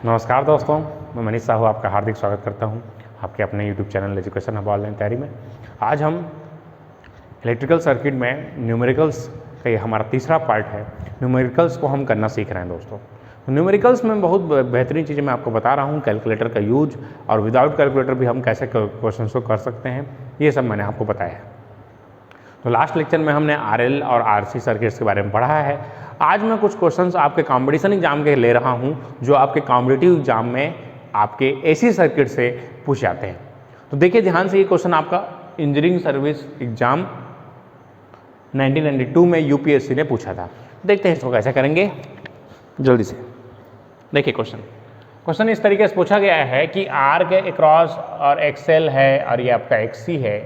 नमस्कार दोस्तों, मैं मनीष साहू आपका हार्दिक स्वागत करता हूं आपके अपने YouTube channel education hub online तैयारी में। आज हम इलेक्ट्रिकल सर्किट में न्यूमेरिकल्स का ये हमारा तीसरा पार्ट है। न्यूमेरिकल्स को हम करना सीख रहे हैं दोस्तों। न्यूमेरिकल्स में बहुत बेहतरीन चीज़ें मैं आपको बता रहा हूँ, कैलकुलेटर का यूज और विदाउट कैलकुलेटर भी हम कैसे क्वेश्चन को कर सकते हैं, ये सब मैंने आपको बताया है। तो लास्ट लेक्चर में हमने RL और RC सर्किट्स के बारे में पढ़ा है। आज मैं कुछ क्वेश्चंस आपके कॉम्पिटिशन एग्जाम के ले रहा हूं जो आपके कॉम्पिटिटिव एग्जाम में आपके AC सर्किट से पूछ जाते हैं। तो देखिए ध्यान से, ये क्वेश्चन आपका इंजीनियरिंग सर्विस एग्जाम 1992 में UPSC ने पूछा था। देखते हैं इसको कैसे करेंगे जल्दी से। देखिए क्वेश्चन इस तरीके से पूछा गया है कि R के अक्रॉस और XL है और ये आपका XC है,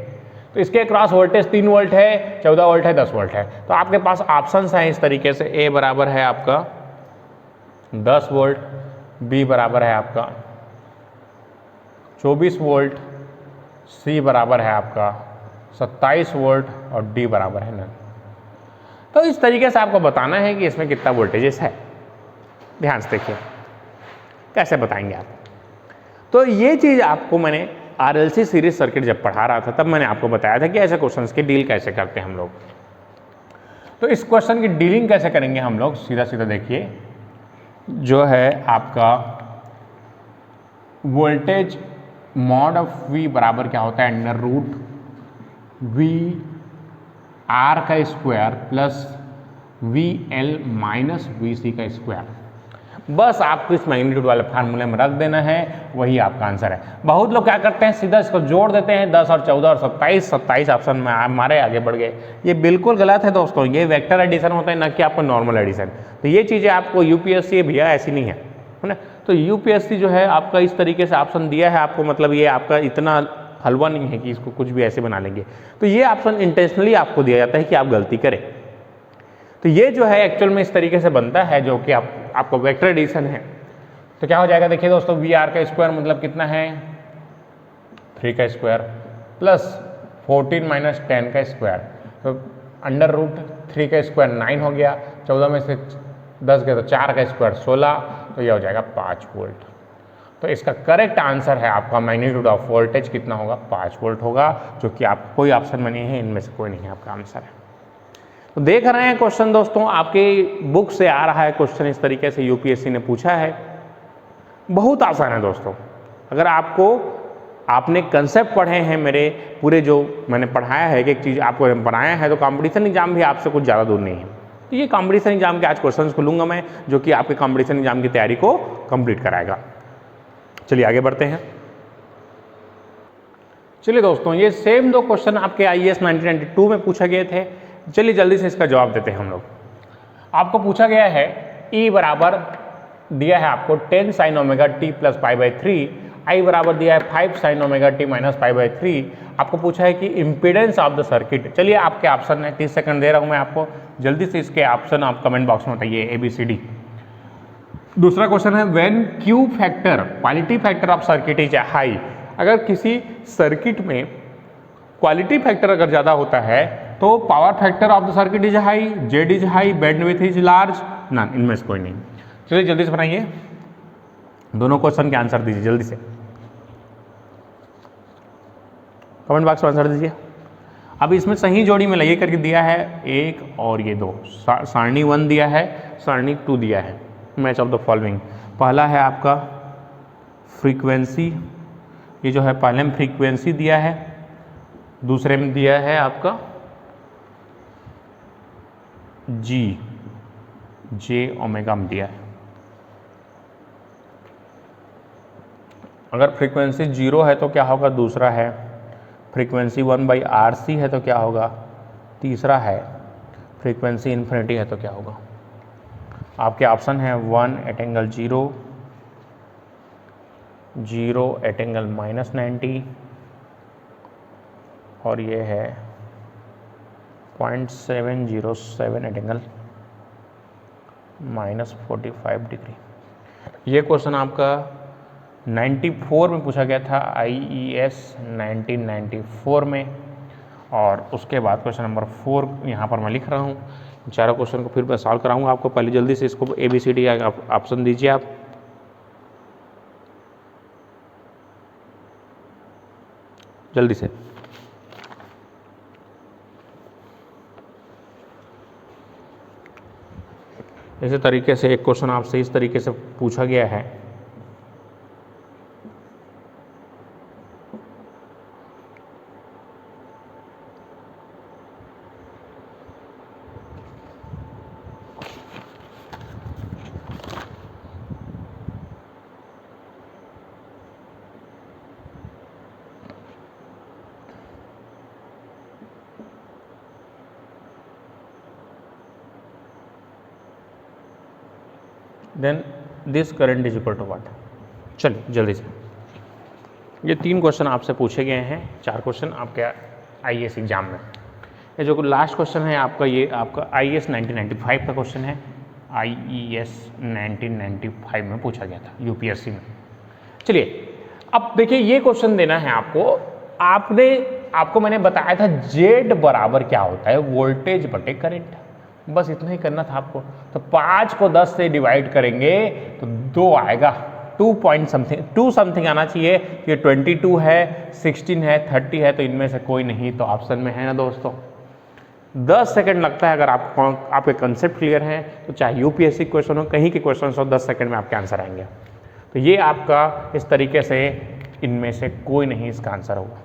तो इसके अक्रॉस वोल्टेज 3 वोल्ट है, 14 वोल्ट है, 10 वोल्ट है। तो आपके पास ऑप्शंस हैं इस तरीके से, A बराबर है आपका 10 वोल्ट, B बराबर है आपका 24 वोल्ट, C बराबर है आपका 27 वोल्ट और D बराबर है नन। तो इस तरीके से आपको बताना है कि इसमें कितना वोल्टेजेस है। ध्यान से देखिए कैसे बताएंगे आप। तो ये चीज़ आपको मैंने RLC सीरीज सर्किट जब पढ़ा रहा था तब मैंने आपको बताया था कि ऐसे क्वेश्चंस की डील कैसे करते हैं हम लोग। तो इस क्वेश्चन की डीलिंग कैसे करेंगे हम लोग, सीधा सीधा देखिए, जो है आपका वोल्टेज मॉड ऑफ V बराबर क्या होता है, अंडर रूट V R का square plus VL minus VC का स्क्वायर। बस आपको इस मैग्नीट्यूड वाले फार्मूले में रख देना है, वही आपका आंसर है। बहुत लोग क्या करते हैं, सीधा इसको जोड़ देते हैं, 10 और 14 और 27 ऑप्शन में हमारे आगे बढ़ गए। ये बिल्कुल गलत है दोस्तों, ये वेक्टर एडिशन होता है ना कि आपका नॉर्मल एडिशन। तो ये चीज़ें आपको UPSC भैया ऐसी नहीं है ना। तो UPSC जो है आपका इस तरीके से ऑप्शन दिया है आपको, मतलब ये आपका इतना हलवा नहीं है कि इसको कुछ भी ऐसे बना लेंगे। तो ये ऑप्शन इंटेंशनली आपको दिया जाता है कि आप गलती करें। तो ये जो है एक्चुअल में इस तरीके से बनता है, जो कि आपको वेक्टर एडिशन है। तो क्या हो जाएगा, देखिए दोस्तों, VR का स्क्वायर मतलब कितना है, 3 का स्क्वायर प्लस 14 माइनस 10 का स्क्वायर, तो अंडर रूट 3 का स्क्वायर 9 हो गया, 14 में से 10 गया तो 4 का स्क्वायर 16, तो यह हो जाएगा 5 वोल्ट। तो इसका करेक्ट आंसर है आपका मैग्नीट्यूड ऑफ वोल्टेज कितना होगा, 5 वोल्ट होगा, जो कि आप कोई ऑप्शन में नहीं है, इनमें से कोई नहीं है आपका आंसर है। तो देख रहे हैं क्वेश्चन दोस्तों, आपके बुक से आ रहा है क्वेश्चन, इस तरीके से UPSC ने पूछा है। बहुत आसान है दोस्तों। अगर आपने कंसेप्ट पढ़े हैं मेरे पूरे, जो मैंने पढ़ाया है, एक चीज़ आपको बनाया है, तो कंपटीशन एग्जाम भी आपसे कुछ ज़्यादा दूर नहीं है। तो ये कंपटीशन एग्जाम के आज क्वेश्चन को लूँगा मैं, जो कि आपके कंपटीशन एग्जाम की तैयारी को कंप्लीट कराएगा। चलिए आगे बढ़ते हैं। चलिए दोस्तों, ये सेम 2 क्वेश्चन आपके IAS 1992 में पूछे गए थे। चलिए जल्दी से इसका जवाब देते हैं हम लोग। आपको पूछा गया है E बराबर दिया है आपको 10 sin omega t plus π/3, I बराबर दिया है 5 sin ओमेगा t माइनस π/3। आपको पूछा है कि इम्पीडेंस ऑफ द सर्किट। चलिए आपके ऑप्शन है, 30 सेकंड दे रहा हूं मैं आपको, जल्दी से इसके ऑप्शन आप कमेंट बॉक्स में बताइए ABCD। दूसरा क्वेश्चन है when Q factor, quality factor of circuit is high. अगर किसी सर्किट में क्वालिटी फैक्टर अगर ज़्यादा होता है तो power factor of the circuit is high, Z is high, bandwidth is large, none, इनमें से कोई नहीं। चलिए जल्दी से बनाइए, दोनों क्वेश्चन के आंसर दीजिए जल्दी से, कमेंट बॉक्स में आंसर दीजिए। अब इसमें सही जोड़ी में लगे करके दिया है 1 और ये 2, सारणी 1 दिया है, सारणी 2 दिया है। मैच ऑफ द फॉलोइंग, पहला है आपका फ्रीक्वेंसी, ये जो है पहले में फ्रीक्वेंसी दिया है, दूसरे में दिया है आपका J ओमेगा में दिया है। अगर फ्रीक्वेंसी 0 है तो क्या होगा, दूसरा है। फ्रीक्वेंसी 1/RC है तो क्या होगा, तीसरा है। फ्रीक्वेंसी इन्फिनिटी है तो क्या होगा। आपके ऑप्शन है 1 एट एंगल 0, 0 एट एंगल -90 और ये है 0.707 एट एंगल -45 डिग्री। ये क्वेश्चन आपका 94 में पूछा गया था, IES 1994 में। और उसके बाद क्वेश्चन नंबर 4 यहाँ पर मैं लिख रहा हूँ। चारों क्वेश्चन को फिर मैं सॉल्व कराऊंगा आपको। पहले जल्दी से इसको ABCD ऑप्शन दीजिए आप। जल्दी से। इसी तरीके से एक क्वेश्चन आपसे इस तरीके से पूछा गया है, then this current is equal to what. चलिए जल्दी से, ये 3 क्वेश्चन आपसे पूछे गए हैं, 4 क्वेश्चन आपके आईएएस एग्जाम में। ये जो लास्ट क्वेश्चन है आपका, ये आपका आईएएस 1995 का क्वेश्चन है, आईईएस 1995 में पूछा गया था यूपीएससी में। चलिए अब देखिए, ये क्वेश्चन देना है आपको, आपको मैंने बताया था जेड बराबर क्या होता है, वोल्टेज बटे करंट, बस इतना ही करना था आपको। तो 5 को 10 से डिवाइड करेंगे तो 2 आएगा, 2 समथिंग आना चाहिए। ये 22 है, 16 है, 30 है, तो इनमें से कोई नहीं तो ऑप्शन में है ना दोस्तों। 10 सेकंड लगता है, अगर आपके कंसेप्ट क्लियर हैं तो चाहे यूपीएससी क्वेश्चन हो, कहीं के क्वेश्चन हो, 10 सेकंड में आपके आंसर आएंगे। तो ये आपका इस तरीके से इनमें से कोई नहीं इसका आंसर होगा।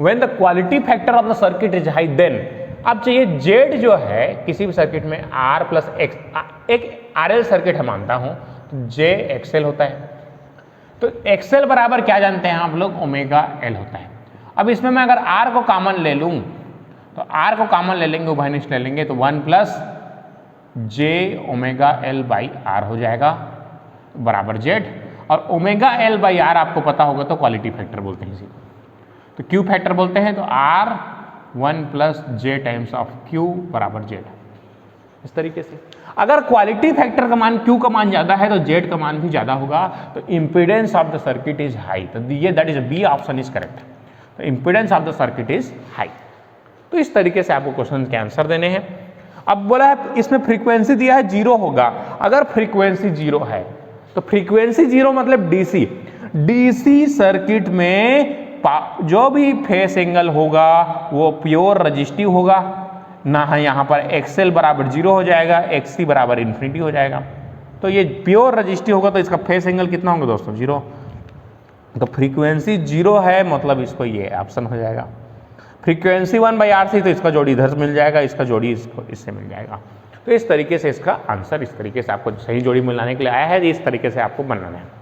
When the quality factor of the circuit is high, then अब चाहिए जेड जो है किसी भी सर्किट में आर प्लस एक्स, एक आरएल सर्किट है मानता हूं, तो जे एक्सएल होता है। तो एक्सएल बराबर क्या जानते हैं आप लोग, ओमेगा एल होता है। अब इसमें मैं अगर आर को कॉमन ले लूं, तो आर को कॉमन ले लेंगे, उभयनिष्ठ ले लेंगे, तो 1 plus j omega L by R हो जाएगा बराबर जेड। और ओमेगा एल बाई आर आपको पता होगा तो क्वालिटी फैक्टर बोलते हैं इसी को, तो क्यू फैक्टर बोलते हैं। तो R 1 plus j times of Q बराबर जेड। इस तरीके से अगर क्वालिटी फैक्टर का मान क्यू का मान ज्यादा है तो जेड का मान भी ज्यादा होगा, तो impedance of the circuit is high. तो ये that is B option is correct. तो impedance of the circuit is high. तो इस तरीके से आपको क्वेश्चन के आंसर देने हैं। अब बोला है इसमें फ्रीक्वेंसी दिया है 0 होगा। अगर फ्रीक्वेंसी 0 है तो फ्रीक्वेंसी 0 मतलब डीसी सर्किट में जो भी फेस एंगल होगा वो प्योर रजिस्टिव होगा ना, है यहाँ पर एक्सएल बराबर 0 हो जाएगा, एक्ससी बराबर इन्फिनिटी हो जाएगा। तो ये प्योर रजिस्टिव होगा तो इसका फेस एंगल कितना होगा दोस्तों, 0। तो फ्रीक्वेंसी 0 है मतलब इसको ये ऑप्शन हो जाएगा। फ्रीक्वेंसी 1/RC तो इसका जोड़ी इधर से मिल जाएगा, इसका जोड़ी इससे मिल जाएगा। तो इस तरीके से इसका आंसर, इस तरीके से आपको सही जोड़ी मिलाने के लिए आया है, इस तरीके से आपको बनाना है।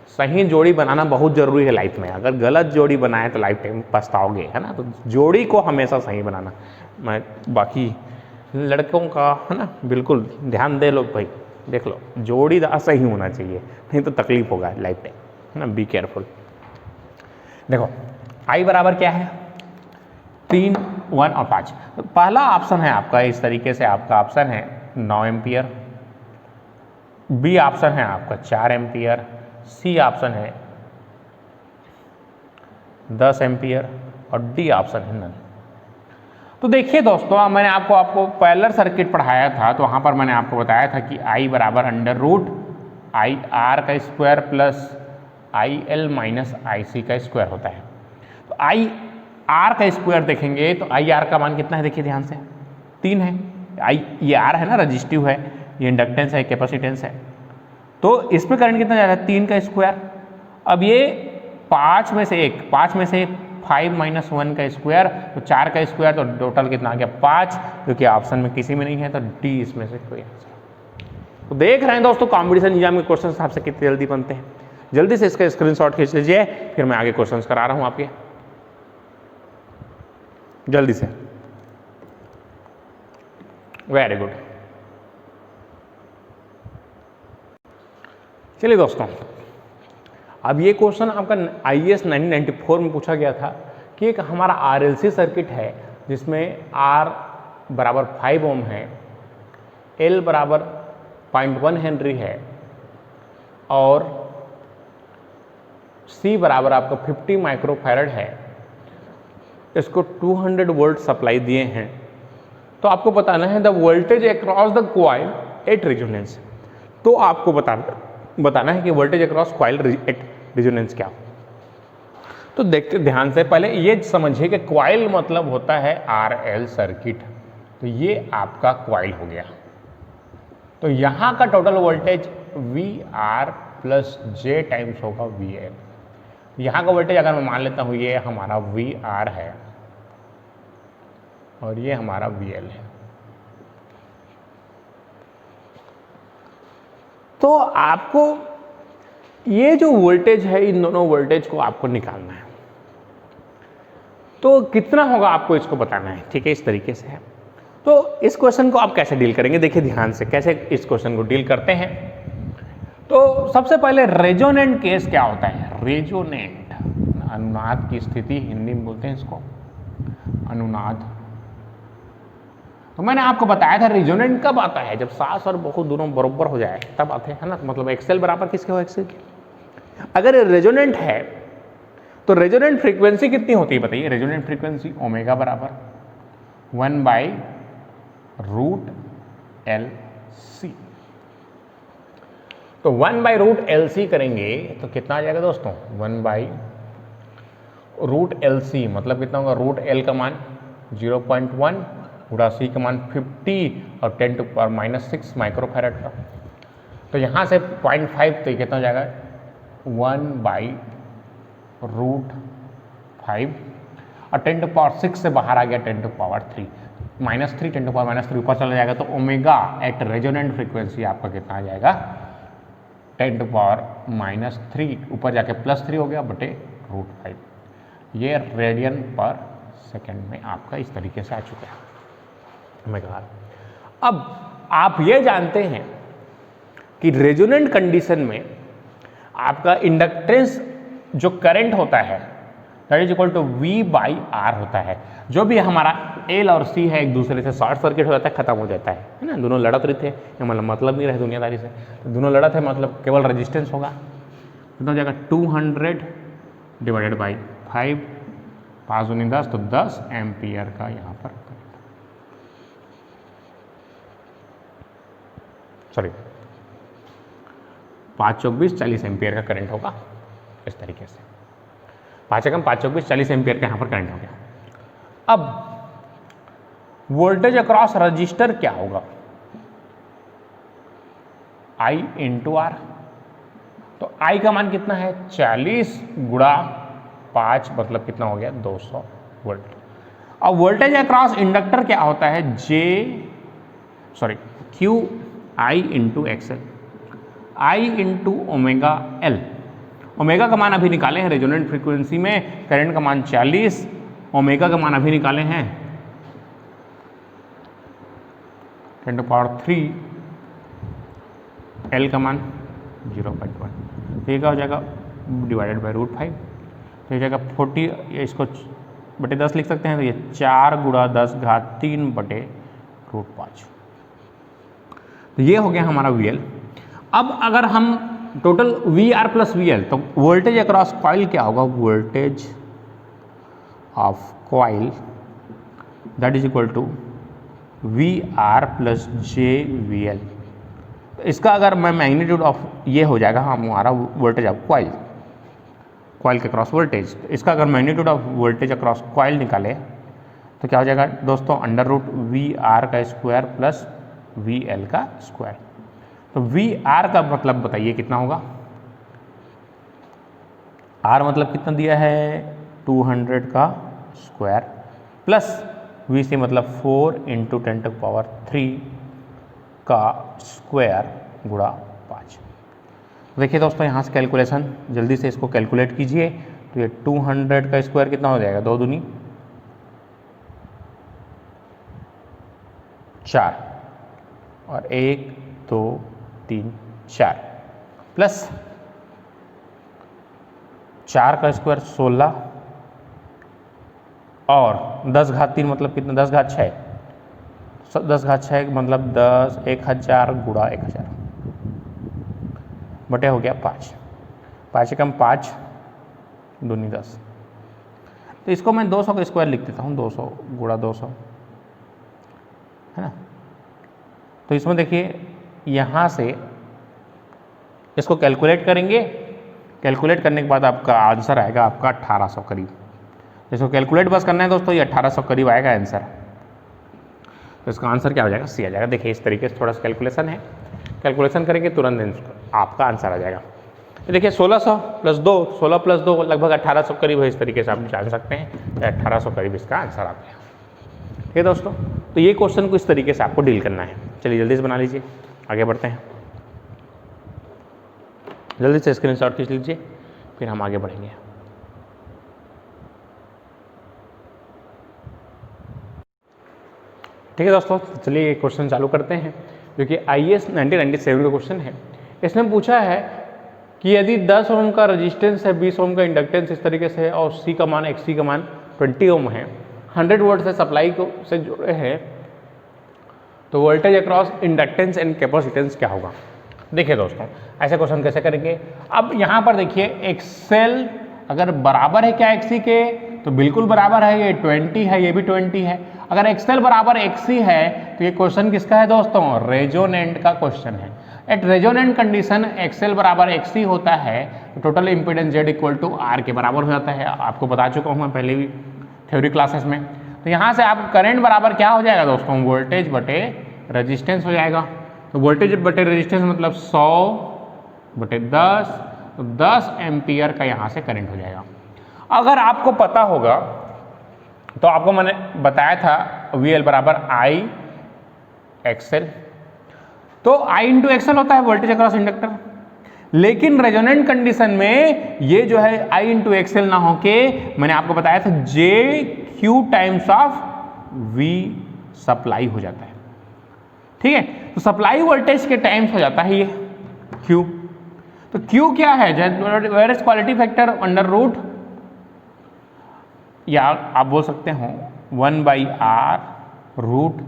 सही जोड़ी बनाना बहुत जरूरी है लाइफ में। अगर गलत जोड़ी बनाए तो लाइफ टाइम पछताओगे, है ना। तो जोड़ी को हमेशा सही बनाना। मैं बाकी लड़कों का, है ना, बिल्कुल ध्यान दे लो भाई, देख लो जोड़ी सही होना चाहिए, नहीं तो तकलीफ होगा लाइफ टाइम, है ना। Be careful. देखो आई बराबर क्या है, 3, 1 और 5। तो पहला ऑप्शन है आपका इस तरीके से, आपका ऑप्शन है 9 एम्पियर, बी ऑप्शन है आपका 4 एम्पियर, सी ऑप्शन है 10 एम्पियर और डी ऑप्शन है नन। तो देखिए दोस्तों, मैंने आपको पैरेलल सर्किट पढ़ाया था, तो वहाँ पर मैंने आपको बताया था कि आई बराबर अंडर रूट आई आर का square plus I L minus I C का स्क्वायर होता है। तो आई आर का स्क्वायर देखेंगे तो आई आर का मान कितना है, देखिए ध्यान से, 3 है। आई ये आर है ना, रजिस्टिव है, ये इंडक्टेंस है, कैपेसिटेंस है। तो इसमें करंट कितना जा रहा है, 3 का स्क्वायर। अब ये 5 में से 5 माइनस 1 का स्क्वायर, तो 4 का स्क्वायर, तो टोटल कितना आ गया 5, जो कि ऑप्शन में किसी में नहीं है, तो डी इसमें से कोई आंसर। तो देख रहे हैं दोस्तों कॉम्पिटिशन एग्जाम के क्वेश्चन आपसे कितने जल्दी बनते हैं। जल्दी से इसका स्क्रीनशॉट खींच लीजिए, फिर मैं आगे क्वेश्चन करा रहा हूँ आपके, जल्दी से। Very good. चलिए दोस्तों, अब ये क्वेश्चन आपका आईएएस 1994 में पूछा गया था कि एक हमारा आरएलसी सर्किट है जिसमें आर बराबर 5 ओम है, एल बराबर 0.1 हेनरी है और सी बराबर आपका 50 माइक्रोफैरड है। इसको 200 वोल्ट सप्लाई दिए हैं। तो आपको बताना है the voltage across the coil at resonance. तो आपको बताना है कि voltage across coil at resonance क्या। तो देखते ध्यान से, पहले ये समझिए कि क्वाइल मतलब होता है RL सर्किट। तो ये आपका क्वाइल हो गया। तो यहाँ का total voltage VR plus J times होगा VL। यहाँ का वोल्टेज अगर मैं मान लेता हूँ ये हमारा VR है और ये हमारा VL है, तो आपको ये जो वोल्टेज है, इन दोनों वोल्टेज को आपको निकालना है। तो कितना होगा आपको इसको बताना है, ठीक है, इस तरीके से है। तो इस क्वेश्चन को आप कैसे डील करेंगे, देखिए ध्यान से कैसे इस क्वेश्चन को डील करते हैं। तो सबसे पहले रेजोनेंट केस क्या होता है, रेजोनेंट अनुनाद की स्थिति, हिंदी में बोलते हैं इसको अनुनाद। तो मैंने आपको बताया था रेजोनेंट कब आता है, जब सास और बहु दोनों बराबर हो जाए तब आते हैं ना, मतलब एक्सेल बराबर किसके हो, एक्सेल के। अगर रेजोनेंट है तो रेजोनेंट फ्रीक्वेंसी कितनी होती है बताइए, रेजोनेंट फ्रीक्वेंसी ओमेगा बराबर 1/√LC। तो 1/√LC करेंगे तो कितना आ जाएगा दोस्तों, 1/√LC मतलब कितना होगा, √L का मान 0.1 गुणा C का मान 50 और 10⁻⁻6 माइक्रोफैरड का। तो यहाँ से 0.5 तो कितना हो जाएगा, 1/√5 और 10⁻6 से बाहर आ गया 10⁻3 -3 10⁻3 ऊपर चला जाएगा। तो ओमेगा एट रेजोनेंट फ्रीक्वेंसी आपका कितना आ जाएगा, 10⁻³ ऊपर जाके +3 हो गया बटे √5। ये रेडियन पर सेकेंड में आपका इस तरीके से आ चुका है ओमेगा। अब आप ये जानते हैं कि रेजोनेंट कंडीशन में आपका इंडक्टेंस जो करंट होता है that is equal to V/R होता है। जो भी हमारा L और C है एक दूसरे से शॉर्ट सर्किट हो जाता है, खत्म हो जाता है ना, दोनों लड़त रहे थे, मतलब नहीं रहे दुनियादारी से, तो दोनों लड़त है मतलब केवल रेजिस्टेंस होगा। कितना हो जाएगा, 200 डिवाइडेड बाई 5, 5 दूनी 10, तो 10 एम्पियर का यहाँ पर सॉरी 5 चौक 20 40 एम्पियर का करंट होगा इस तरीके से। 5 एकम 5 चौक 20 40 एम्पियर का यहाँ पर करंट हो गया। अब वोल्टेज अक्रॉस रजिस्टर क्या होगा, I × R। तो I का मान कितना है, 40 गुणा 5 मतलब कितना हो गया, 200 वोल्ट। अब वोल्टेज अक्रॉस इंडक्टर क्या होता है, QI × XL, I × ω/L। Omega का मान अभी निकाले हैं रेजोनेंट फ्रीक्वेंसी में, करंट का मान 40, ओमेगा का मान अभी निकाले हैं 10⁻3, L का मान 0.1। तो ये क्या हो जाएगा, डिवाइडेड बाई √5, तो ये जाएगा 40, इसको बटे 10 लिख सकते हैं, तो ये 4 गुणा 10⁻³ बटे √5। तो ये हो गया हमारा VL। अब अगर हम टोटल VR प्लस VL, तो वोल्टेज अक्रॉस कॉइल क्या होगा, voltage of coil that is equal to VR plus JVL। तो इसका अगर मैं मैग्नीट्यूड ऑफ ये हो जाएगा हमारा वोल्टेज ऑफ कॉइल के क्रॉस वोल्टेज, तो इसका अगर magnitude of voltage across coil निकाले तो क्या हो जाएगा दोस्तों, √VR का स्क्वायर प्लस VL का स्क्वायर। तो VR का मतलब बताइए कितना होगा, R मतलब कितना दिया है 200 का स्क्वायर प्लस VC मतलब 4 × 10⁻³ का स्क्वायर गुणा 5। देखिए दोस्तों यहाँ से कैलकुलेशन जल्दी से इसको कैलकुलेट कीजिए, तो ये 200 का स्क्वायर कितना हो जाएगा, 2 दूनी 4 और 1 2 3 4 प्लस 4 का स्क्वायर 16 और 10⁻³ मतलब कितना, 10⁻6, 10⁻6 मतलब 1000 गुणा 1000 बटे हो गया 5, 5 एकम 5 दूनी 10। तो इसको मैं 200 का स्क्वायर लिख देता हूँ, 200 गुणा 200 है ना। तो इसमें देखिए यहाँ से इसको कैलकुलेट करेंगे कैलकुलेट करने के बाद आपका आंसर आएगा आपका 1800 करीब। इसको कैलकुलेट बस करना है दोस्तों, ये 1800 करीब आएगा आंसर। तो इसका आंसर क्या हो जाएगा, सी आ जाएगा। देखिए इस तरीके से थोड़ा सा कैलकुलेशन है, कैलकुलेशन करेंगे तुरंत आपका आंसर आ जाएगा। देखिए 1600 प्लस 2, 16 प्लस 2 लगभग 1800 करीब है। इस तरीके से आप जान सकते हैं 1800 करीब इसका आंसर आता है। ठीक है दोस्तों, तो ये क्वेश्चन को इस तरीके से आपको डील करना है। चलिए जल्दी से बना लीजिए, आगे बढ़ते हैं। जल्दी से स्क्रीनशॉट खींच लीजिए, फिर हम आगे बढ़ेंगे। ठीक है दोस्तों, चलिए ये क्वेश्चन चालू करते हैं, जो कि IAS 1997 का क्वेश्चन है। इसमें पूछा है कि यदि 10 ओम का रेजिस्टेंस है, 20 ओम का इंडक्टेंस इस तरीके से है, और C का मान XC का मान 20 ओम है, 100 वोल्ट से सप्लाई को से जुड़े हैं, तो voltage across inductance and capacitance क्या होगा। देखिए दोस्तों, ऐसे क्वेश्चन कैसे करेंगे। अब यहाँ पर देखिए XL अगर बराबर है क्या XC के, तो बिल्कुल बराबर है, ये 20 है, ये भी 20 है। अगर XL बराबर XC है तो ये क्वेश्चन किसका है दोस्तों, रेजोनेंट का क्वेश्चन है। एट रेजोनेंट कंडीशन XL बराबर XC होता है तो total impedance Z equal to R के बराबर हो जाता है। आपको बता चुका हूँ मैं पहले भी थ्योरी क्लासेस में। तो यहाँ से आप करंट बराबर क्या हो जाएगा दोस्तों, वोल्टेज बटे रेजिस्टेंस हो जाएगा। तो वोल्टेज बटे रेजिस्टेंस मतलब 100 बटे 10, तो 10 एम्पियर का यहाँ से करंट हो जाएगा। अगर आपको पता होगा तो आपको मैंने बताया था VL बराबर I XL, तो I इंटू XL होता है वोल्टेज अक्रॉस इंडक्टर। लेकिन रेजोनेंट कंडीशन में ये जो है I इंटू XL ना होके मैंने आपको बताया था JQ times of V supply हो जाता है। ठीक है, तो सप्लाई वोल्टेज के टाइम्स हो जाता है ये Q। तो Q क्या है, where is quality factor under root, या आप बोल सकते हो 1/R रूट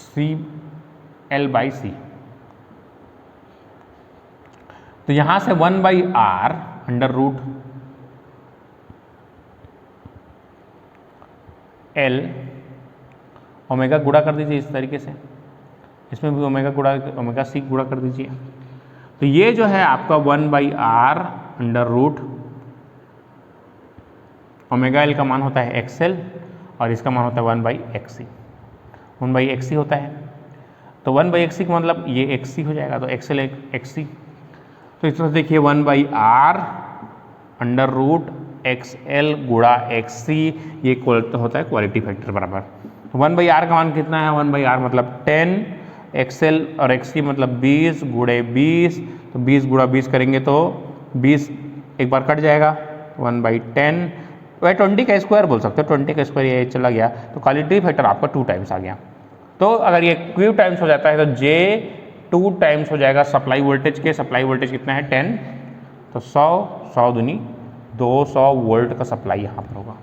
CL/C। तो यहां से 1/R under root L omega गुणा कर दीजिए इस तरीके से, इसमें भी ओमेगा C गुणा कर दीजिए। तो ये जो है आपका 1/R under root omega L का मान होता है XL और इसका मान होता है 1/XC। 1/XC होता है, तो 1/XC का मतलब ये XC हो जाएगा, तो XL XC। तो इस तरह से देखिए 1/R अंडर रूट XL गुणा XC, ये होता है क्वालिटी फैक्टर बराबर। 1/R का मान कितना है, 1/R मतलब 10, XL और XC मतलब 20 गुणे 20, तो 20 गुणा 20 करेंगे तो 20 एक बार कट जाएगा, 1/10, वह 20 का स्क्वायर बोल सकते हो, 20 का स्क्वायर ये चला गया, तो क्वालिटी फैक्टर आपका 2 टाइम्स आ गया। तो अगर ये Q टाइम्स हो जाता है तो J 2 टाइम्स हो जाएगा सप्लाई वोल्टेज के। सप्लाई वोल्टेज कितना है 10, तो 100 दूनी 200 वोल्ट का सप्लाई यहाँ पर होगा।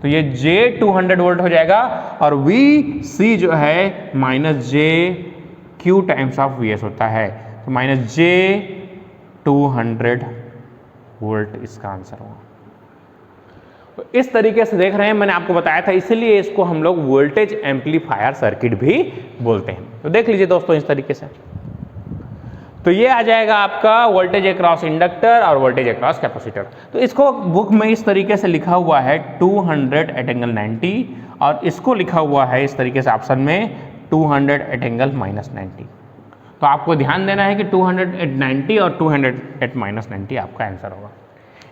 तो ये J 200 वोल्ट हो जाएगा, और VC जो है minus JQ times of VS होता है, तो माइनस J 200 वोल्ट इसका आंसर होगा। तो इस तरीके से देख रहे हैं, मैंने आपको बताया था, इसीलिए इसको हम लोग वोल्टेज एम्पलीफायर सर्किट भी बोलते हैं। तो देख लीजिए दोस्तों इस तरीके से, तो ये आ जाएगा आपका वोल्टेज अक्रॉस इंडक्टर और वोल्टेज अक्रॉस कैपेसिटर। तो इसको बुक में इस तरीके से लिखा हुआ है 200 एट एंगल 90, और इसको लिखा हुआ है इस तरीके से ऑप्शन में 200 एट एंगल -90। तो आपको ध्यान देना है कि 200 एट 90 और 200 एट -90 आपका आंसर होगा।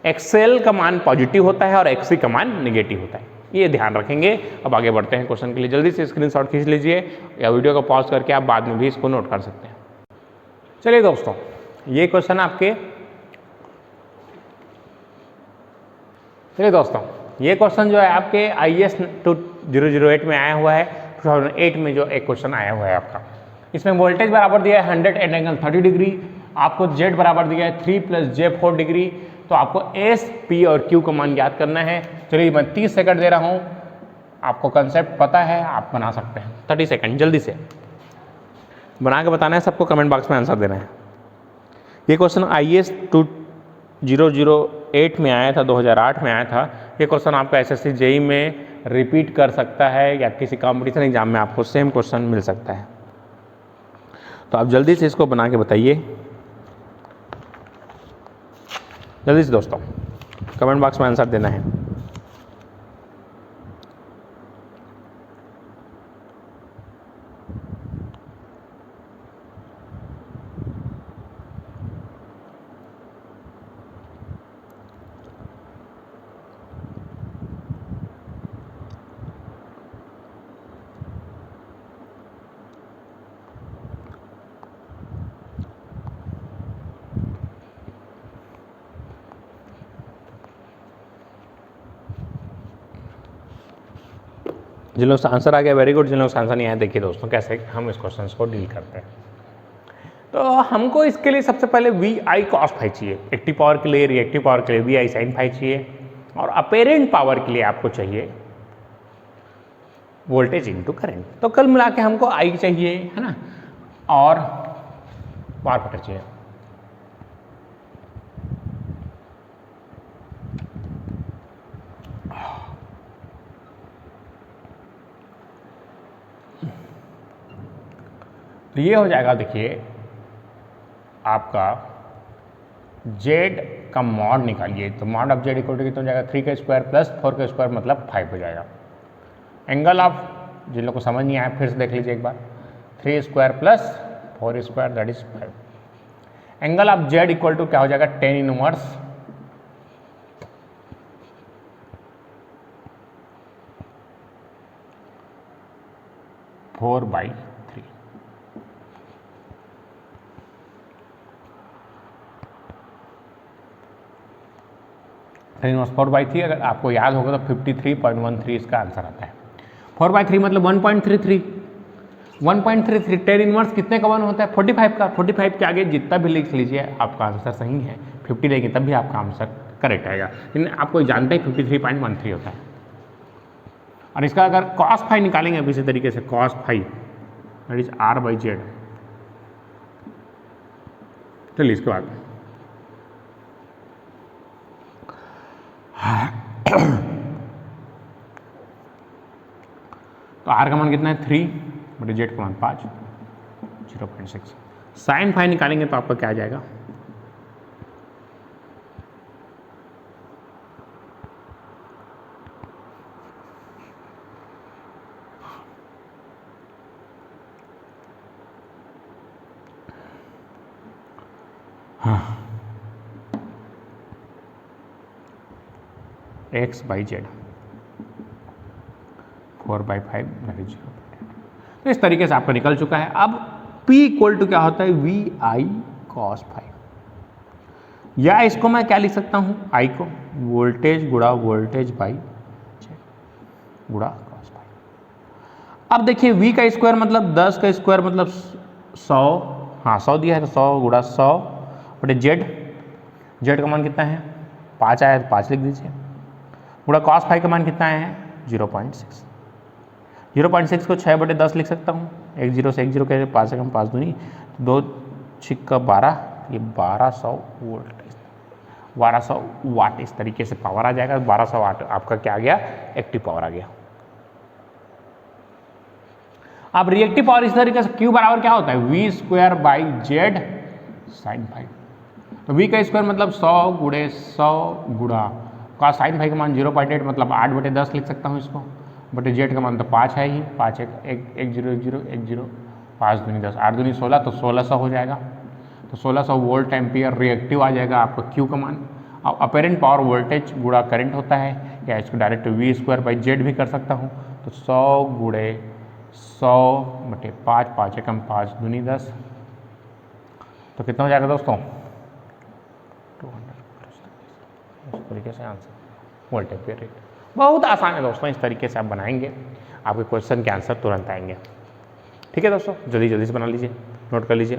XL का मान पॉजिटिव होता है और XC का मान निगेटिव होता है, ये ध्यान रखेंगे। अब आगे बढ़ते हैं क्वेश्चन के लिए। जल्दी से स्क्रीनशॉट खींच लीजिए या वीडियो को पॉज करके आप बाद में भी इसको नोट कर सकते हैं। चलिए दोस्तों, ये क्वेश्चन आपके, चलिए दोस्तों ये क्वेश्चन जो है आपके IAS 2008 में आया हुआ है, 2008 में जो एक क्वेश्चन आया हुआ है आपका। इसमें वोल्टेज बराबर दिया है 100 एट एंगल 30 डिग्री, आपको Z बराबर दिया है 3 + J 4 डिग्री। तो आपको S, P और Q का मान याद करना है। चलिए मैं 30 सेकंड दे रहा हूँ, आपको कंसेप्ट पता है, आप बना सकते हैं। 30 सेकंड जल्दी से बना के बताना है, सबको कमेंट बॉक्स में आंसर देना है। ये क्वेश्चन IAS 2008 में आया था, 2008 में आया था। ये क्वेश्चन आपका SSC JEE में रिपीट कर सकता है या किसी कॉम्पिटिशन एग्जाम में आपको सेम क्वेश्चन मिल सकता है। तो आप जल्दी से इसको बना के बताइए। जल्दी से दोस्तों कमेंट बॉक्स में आंसर देना है। जिन लोगों का आंसर आ गया वेरी गुड, जिन लोगों का आंसर नहीं आया देखिए दोस्तों कैसे हम इस क्वेश्चन को डील करते हैं। तो हमको इसके लिए सबसे पहले वी आई कॉस फाई चाहिए, एक्टिव पावर के लिए, रिएक्टिव पावर के लिए वी आई साइन फाई चाहिए, और अपेरेंट पावर के लिए आपको चाहिए वोल्टेज इनटू करंट। तो कल मिला के हमको आई चाहिए, है ना, और पावर फैक्टर चाहिए। तो ये हो जाएगा, देखिए आपका जेड का मॉड निकालिए, तो mod of Z equal to कितना हो जाएगा 3 का स्क्वायर प्लस 4 का स्क्वायर मतलब 5 हो जाएगा। एंगल ऑफ, जिन लोग को समझ नहीं आया फिर से देख लीजिए एक बार, 3 square plus 4 square that is 5। Angle of Z equal to क्या हो जाएगा 10 इनवर्स 4/3। इनवर्स 4/3 अगर आपको याद होगा तो 53.13 इसका आंसर आता है। 4/3 मतलब 1.33, 1.33 10 इनवर्स कितने का 1 होता है 45 का। 45 के आगे जितना भी लिख लीजिए आपका आंसर सही है, 50 लेंगे तब भी आपका आंसर करेक्ट आएगा। लेकिन आपको जानते ही 53.13 होता है। और इसका अगर कॉस फाई निकालेंगे अब इसी तरीके से, cos phi that is R/Z। चलिए इसके बाद तो R का मान कितना है 3 बटे Z का मान 5, 0.6। साइन फाई निकालेंगे तो आपका क्या आ जाएगा, X/Z 4/5 दैट इज 0। तो इस तरीके से आपका निकल चुका है। अब P इक्वल टू क्या होता है VI cos फाई, या इसको मैं क्या लिख सकता हूँ I को वोल्टेज गुणा वोल्टेज बाई Z गुणा cos फाई। अब देखिए V का स्क्वायर मतलब 10 का स्क्वायर मतलब 100, हाँ 100 दिया है तो 100 गुणा 100 बटे Z का मान कितना है 5 आया तो 5 लिख दीजिए, गुणा cos फाई का मान कितना है 0.6। 0.6 को 6/10 लिख सकता हूँ, 1 0 से 1 0 कह 5 से कम 5 दूनी 2 6 का 12, ये 1200 वोल्ट 1200 वाट इस तरीके से पावर आ जाएगा। 1200 वाट आपका क्या आ गया एक्टिव पावर आ गया। अब रिएक्टिव पावर इस तरीके से Q बराबर क्या होता है V²/Z साइन फाई। तो V का स्क्वायर मतलब 100 गुणे 100 गुणा का साइन फाई का मान 0.8 मतलब 8/10 लिख सकता हूँ इसको, बटे Z का मान तो 5 है ही, 5 1 1 0 1 0 1 0 5 दूनी 10 8 दूनी 16 तो 1600 हो जाएगा। तो 1600 वोल्ट एम्पियर रिएक्टिव आ जाएगा आपका Q का मान। अब अपेरेंट पावर वोल्टेज गुणा करंट होता है, या इसको डायरेक्ट V²/Z भी कर सकता हूँ। तो 100 गुणे 100 बटे 5 5 एकम 5 दूनी 10 तो कितना हो जाएगा दोस्तों 200। इस तरीके से आंसर वोल्ट एम्पियर रेट बहुत आसान है दोस्तों। इस तरीके से आप बनाएंगे आपके क्वेश्चन के आंसर तुरंत आएंगे। ठीक है दोस्तों, जल्दी जल्दी से बना लीजिए, नोट कर लीजिए।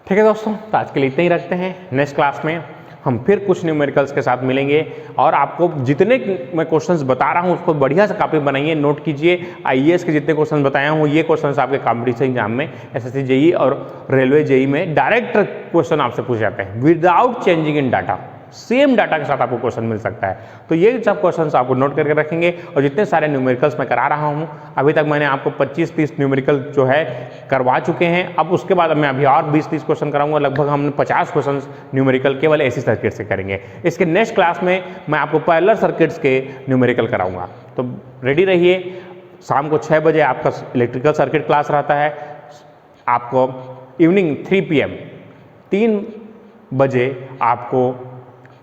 ठीक है दोस्तों, तो आज के लिए इतना ही रखते हैं। नेक्स्ट क्लास में हम फिर कुछ न्यूमेरिकल्स के साथ मिलेंगे, और आपको जितने मैं क्वेश्चंस बता रहा हूँ उसको बढ़िया से कॉपी बनाइए, नोट कीजिए। आईएएस के जितने क्वेश्चन बताया हूँ ये क्वेश्चंस आपके कॉम्पिटिशन एग्जाम में एसएससी जेईई और रेलवे जेईई में डायरेक्ट क्वेश्चन आपसे पूछे जाते हैं without changing in data. Same data के साथ आपको क्वेश्चन मिल सकता है। तो ये सब क्वेश्चन आपको नोट करके रखेंगे और जितने सारे न्यूमेरिकल्स मैं करा रहा हूँ अभी तक मैंने आपको 25-30 न्यूमेरिकल जो है करवा चुके हैं। अब उसके बाद मैं अभी और 20-30 क्वेश्चन कराऊंगा, लगभग हम 50 क्वेश्चन न्यूमेरिकल केवल एसी सर्किट से करेंगे। इसके नेक्स्ट क्लास में मैं आपको पैरेलल सर्किट्स के न्यूमेरिकल कराऊंगा। तो रेडी रहिए। शाम को 6 बजे आपका इलेक्ट्रिकल सर्किट क्लास रहता है, आपको इवनिंग 3 PM 3 बजे आपको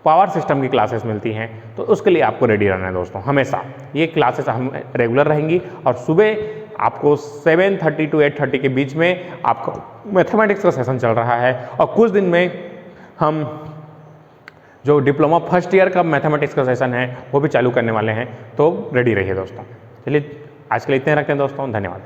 पावर सिस्टम की क्लासेस मिलती हैं। तो उसके लिए आपको रेडी रहना है दोस्तों, हमेशा ये क्लासेस हम रेगुलर रहेंगी। और सुबह आपको 7:30 to 8:30 के बीच में आपका मैथमेटिक्स का सेशन चल रहा है और कुछ दिन में हम जो डिप्लोमा फर्स्ट ईयर का मैथमेटिक्स का सेशन है वो भी चालू करने वाले हैं। तो रेडी रहिए दोस्तों। चलिए आज के लिए इतने रखते हैं दोस्तों, धन्यवाद।